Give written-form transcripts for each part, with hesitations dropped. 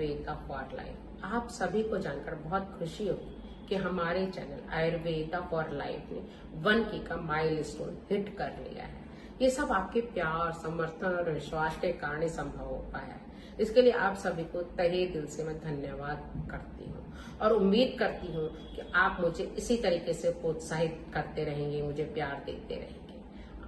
Ayurveda for life. आप सभी को जानकर बहुत खुशी होगी कि हमारे चैनल आयुर्वेदा फॉर लाइफ ने 1K का माइलस्टोन हिट कर लिया है। ये सब आपके प्यार, समर्थन और विश्वास के कारण ही संभव हो पाया है। इसके लिए आप सभी को तहे दिल से मैं धन्यवाद करती हूँ और उम्मीद करती हूँ कि आप मुझे इसी तरीके से प्रोत्साहित करते रहेंगे, मुझे प्यार देते रहेंगे।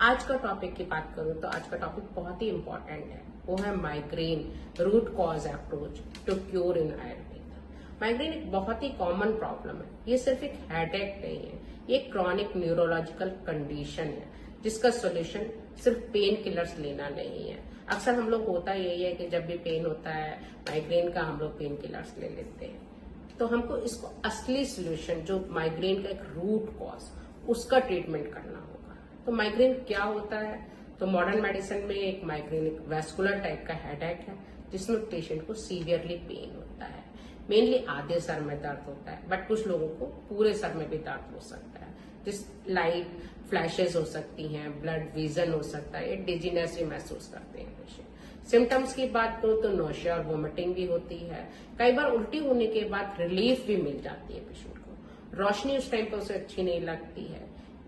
आज का टॉपिक की बात करूं तो आज का टॉपिक बहुत ही इम्पोर्टेंट है। वो है migraine root cause approach to cure in Ayurveda. Migraine एक बहुत ही कॉमन प्रॉब्लम है। ये सिर्फ एक हेडेक नहीं है, ये क्रॉनिक न्यूरोलॉजिकल कंडीशन है जिसका सोल्यूशन सिर्फ पेन किलर्स लेना नहीं है। अक्सर हम लोग होता यही है कि जब भी पेन होता है माइग्रेन का हम लोग पेन किलर्स ले लेते हैं। तो हमको इसको असली सोल्यूशन जो माइग्रेन का एक रूट कॉज उसका ट्रीटमेंट करना होगा। तो माइग्रेन क्या होता है? तो मॉडर्न मेडिसिन में एक माइग्रेन एक वैस्कुलर टाइप का हेडेक है जिसमें पेशेंट को सीवियरली पेन होता है। मेनली आधे सर में दर्द होता है, बट कुछ लोगों को पूरे सर में भी दर्द हो सकता है। जिस लाइट फ्लैशेस हो सकती हैं, ब्लड विजन हो सकता है, डिजीनेस भी महसूस करते हैं पेशेंट। सिम्टम्स की बात करो तो नोशिया और वोमिटिंग भी होती है। कई बार उल्टी होने के बाद रिलीफ भी मिल जाती है पेशेंट को। रोशनी उस टाइम पर उसे अच्छी नहीं लगती है।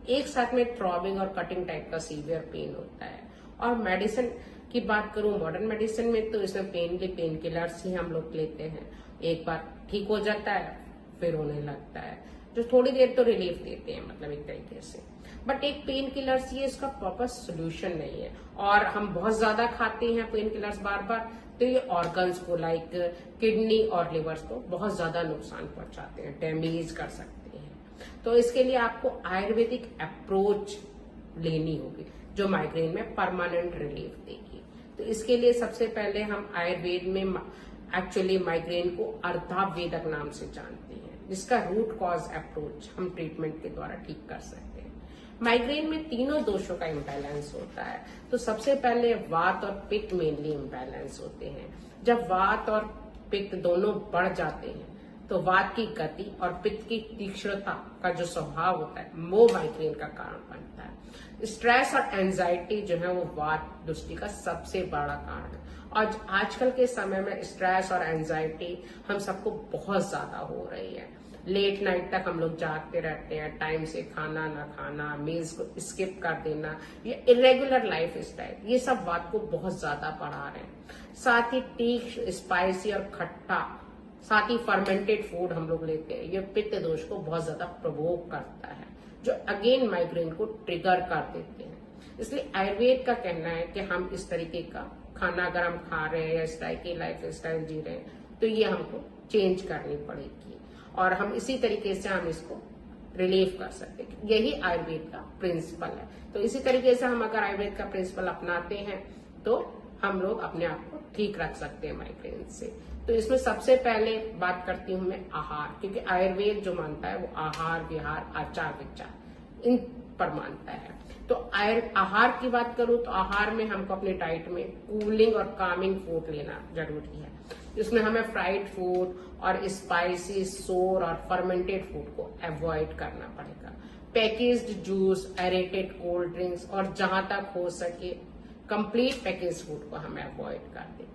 एक साथ में थ्रॉबिंग और कटिंग टाइप का सीवियर पेन होता है। और मेडिसिन की बात करूं मॉडर्न मेडिसिन में तो इसमें पेन किलर्स ही हम लोग लेते हैं। एक बार ठीक हो जाता है फिर होने लगता है, जो थोड़ी देर तो रिलीफ देते हैं, मतलब एक तरीके से। बट एक पेन किलर्स ये इसका प्रॉपर सोल्यूशन नहीं है। और हम बहुत ज्यादा खाते हैं पेन किलर्स बार बार तो ये ऑर्गन्स को लाइक किडनी और लिवर्स को बहुत ज्यादा नुकसान पहुंचाते हैं, डैमेज कर सकते हैं। तो इसके लिए आपको आयुर्वेदिक अप्रोच लेनी होगी जो माइग्रेन में परमानेंट रिलीफ देगी। तो इसके लिए सबसे पहले हम आयुर्वेद में एक्चुअली माइग्रेन को अर्धावेदक नाम से जानते हैं, जिसका रूट कॉज अप्रोच हम ट्रीटमेंट के द्वारा ठीक कर सकते हैं। माइग्रेन में तीनों दोषों का इम्बैलेंस होता है। तो सबसे पहले वात और पित्त मेनली इम्बैलेंस होते हैं। जब वात और पित्त दोनों बढ़ जाते हैं तो वात की गति और पित्त की तीक्ष्णता का जो स्वभाव होता है वो माइग्रेन का कारण बनता है। स्ट्रेस और एंजाइटी जो है वो वात दृष्टि का सबसे बड़ा कारण है। और आजकल के समय में स्ट्रेस और एंजाइटी हम सबको बहुत ज्यादा हो रही है। लेट नाइट तक हम लोग जागते रहते हैं, टाइम से खाना ना खाना, मील्स को स्किप कर देना, ये इरेगुलर लाइफ स्टाइल, ये सब बात को बहुत ज्यादा बढ़ा रहे हैं। साथ ही तीक्ष्ण, स्पाइसी और खट्टा, साथ ही फर्मेंटेड फूड हम लोग लेते हैं। ये पित्त दोष को बहुत ज्यादा प्रोवोक करता है, जो अगेन माइग्रेन को ट्रिगर कर देते हैं। इसलिए आयुर्वेद का कहना है कि हम इस तरीके का खाना अगर हम खा रहे हैं या इस टाइप की लाइफ स्टाइल जी रहे हैं तो ये हमको चेंज करनी पड़ेगी और हम इसी तरीके से हम इसको रिलीव कर सकते हैं। यही आयुर्वेद का प्रिंसिपल है। तो इसी तरीके से हम अगर आयुर्वेद का प्रिंसिपल अपनाते हैं तो हम लोग अपने आप को ठीक रख सकते हैं माइग्रेन से। तो इसमें सबसे पहले बात करती हूँ मैं आहार, क्योंकि आयुर्वेद जो मानता है वो आहार, विहार, आचार, विचार इन पर मानता है। तो आहार की बात करूं तो आहार में हमको अपने डाइट में कूलिंग और कामिंग फूड लेना जरूरी है। इसमें हमें फ्राइड फूड और स्पाइसी, सोर और फर्मेंटेड फूड को अवॉइड करना पड़ेगा। Packaged juice, aerated cold drinks और जहां तक हो सके कंप्लीट पैकेज फूड को हमें अवॉइड कर दें।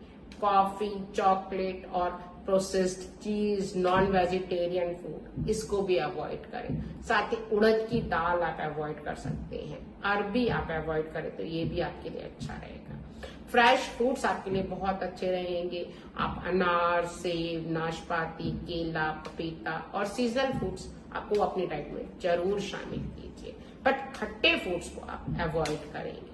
कॉफी, चॉकलेट और प्रोसेस्ड चीज, नॉन वेजिटेरियन फूड, इसको भी अवॉइड करें। साथ ही उड़द की दाल आप अवॉइड कर सकते हैं। अरबी आप अवॉइड करें तो ये भी आपके लिए अच्छा रहेगा। फ्रेश फ्रूट्स आपके लिए बहुत अच्छे रहेंगे। आप अनार, सेब, नाशपाती, केला, पपीता और सीजनल फ्रूट्स आपको अपनी डाइट में जरूर शामिल कीजिए, बट खट्टे फ्रूट्स को आप अवॉइड करेंगे।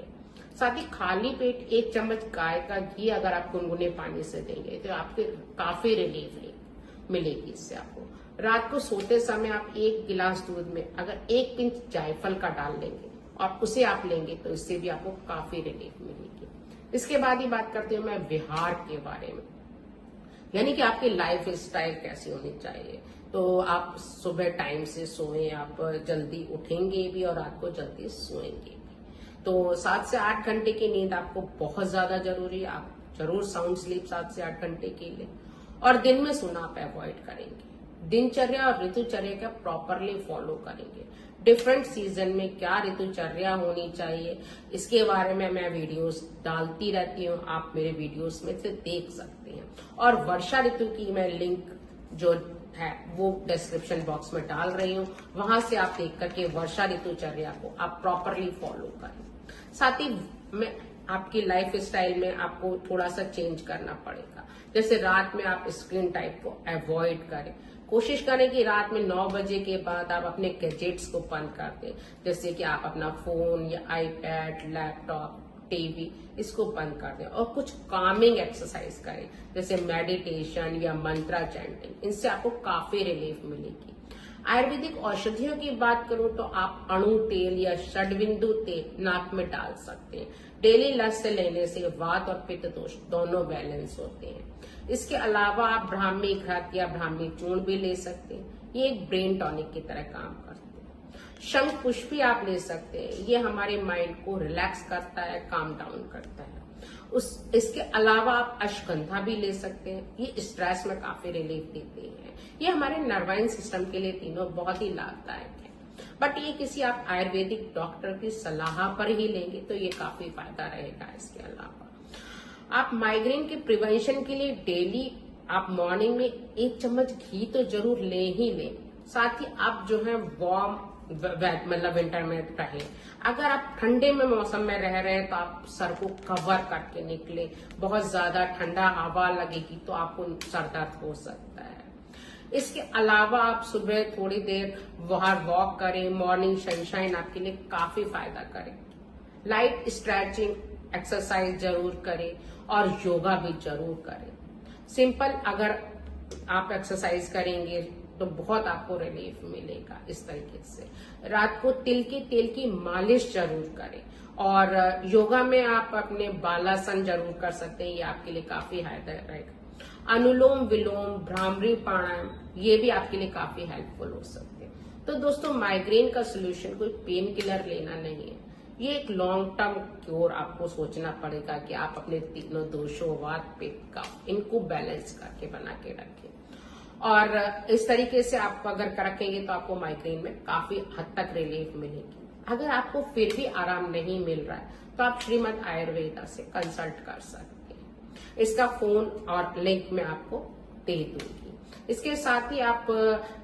साथ ही खाली पेट 1 चम्मच गाय का घी अगर आप गुनगुने पानी से देंगे तो आपके काफी रिलीफ मिलेगी इससे आपको। रात को सोते समय आप 1 गिलास दूध में अगर 1 पिंच जायफल का डाल लेंगे और उसे आप लेंगे तो इससे भी आपको काफी रिलीफ मिलेगी। इसके बाद ही बात करती हूँ मैं विहार के बारे में, यानी कि आपकी लाइफ स्टाइल कैसी होनी चाहिए। तो आप सुबह टाइम से सोएं, आप जल्दी उठेंगे भी और रात को जल्दी सोएंगे। तो 7 से 8 घंटे की नींद आपको बहुत ज्यादा जरूरी है। आप जरूर साउंड स्लीप 7 से 8 घंटे की लें और दिन में सोना आप अवॉइड करेंगे। दिनचर्या और ऋतुचर्या का प्रॉपरली फॉलो करेंगे। डिफरेंट सीजन में क्या ऋतुचर्या होनी चाहिए, इसके बारे में मैं वीडियोस डालती रहती हूँ। आप मेरे वीडियोस में से देख सकते हैं। और वर्षा ऋतु की मैं लिंक जो है वो डिस्क्रिप्शन बॉक्स में डाल रही हूँ, वहां से आप देख करके वर्षा ऋतुचर्या को आप प्रॉपरली फॉलो करें। साथ ही में आपकी लाइफ स्टाइल में आपको थोड़ा सा चेंज करना पड़ेगा। जैसे रात में आप स्क्रीन टाइम को अवॉइड करें। कोशिश करें कि रात में 9 बजे के बाद आप अपने गैजेट्स को बंद कर दें, जैसे कि आप अपना फोन या आईपैड, लैपटॉप, टीवी इसको बंद कर दें और कुछ कामिंग एक्सरसाइज करें, जैसे मेडिटेशन या मंत्रा चैंटिंग। इनसे आपको काफी रिलीफ मिलेगी। आयुर्वेदिक औषधियों की बात करूं तो आप अणु तेल या षडबिंदु तेल नाक में डाल सकते हैं। डेली लस्य लेने से वात और पित्त दोष दोनों बैलेंस होते हैं। इसके अलावा आप ब्राह्मी घृत या ब्राह्मी चूर्ण भी ले सकते हैं। ये एक ब्रेन टॉनिक की तरह काम करते हैं। शंख पुष्प भी आप ले सकते हैं। ये हमारे माइंड को रिलैक्स करता है, काम डाउन करता है। इसके अलावा आप अश्वगंधा भी ले सकते हैं। ये स्ट्रेस में काफी रिलीफ देते हैं। ये हमारे नर्वाइन सिस्टम के लिए तीनों बहुत ही लाभदायक है। बट ये किसी आप आयुर्वेदिक डॉक्टर की सलाह पर ही लेंगे तो ये काफी फायदा रहेगा। इसके अलावा आप माइग्रेन के प्रिवेंशन के लिए डेली आप मॉर्निंग में 1 चम्मच घी तो जरूर ले ही लें। साथ ही आप जो है वार्म मतलब विंटर में रहे। अगर आप ठंडे में मौसम में रह रहे हैं तो आप सर को कवर करके निकले। बहुत ज्यादा ठंडा हवा लगेगी तो आपको सर दर्द हो सकता है। इसके अलावा आप सुबह थोड़ी देर बाहर वॉक करें। मॉर्निंग सनशाइन आपके लिए काफी फायदा करें। लाइट स्ट्रेचिंग एक्सरसाइज जरूर करें और योगा भी जरूर करें। सिंपल अगर आप एक्सरसाइज करेंगे तो बहुत आपको रिलीफ मिलेगा। इस तरीके से रात को तिल के तेल की मालिश जरूर करें। और योगा में आप अपने बालासन जरूर कर सकते हैं। ये आपके लिए काफी फायदा रहेगा। अनुलोम विलोम, भ्रामरी प्राणायाम ये भी आपके लिए काफी हेल्पफुल हो सकते हैं। तो दोस्तों, माइग्रेन का सोल्यूशन कोई पेन किलर लेना नहीं है। ये एक लॉन्ग टर्म क्योर आपको सोचना पड़ेगा कि आप अपने तीनों दोषों, वात, पित्त, कफ इनको बैलेंस करके बना के रखें। और इस तरीके से आप अगर रखेंगे तो आपको माइग्रेन में काफी हद तक रिलीफ मिलेगी। अगर आपको फिर भी आराम नहीं मिल रहा है तो आप श्रीमद आयुर्वेदा से कंसल्ट कर सकते हैं। इसका फोन और लिंक मैं आपको दे दूंगी। इसके साथ ही आप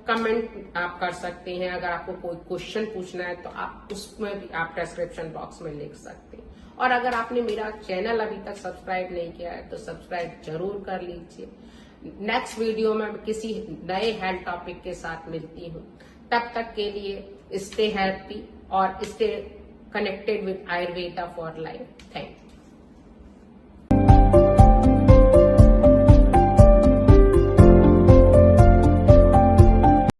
कमेंट आप कर सकते हैं। अगर आपको कोई क्वेश्चन पूछना है तो आप उसमें भी आप डिस्क्रिप्शन बॉक्स में लिख सकते हैं। और अगर आपने मेरा चैनल अभी तक सब्सक्राइब नहीं किया है तो सब्सक्राइब जरूर कर लीजिए। नेक्स्ट वीडियो में किसी नए हेल्थ टॉपिक के साथ मिलती हूँ। तब तक के लिए स्टे हैप्पी और stay connected with Ayurveda for life. Thank you.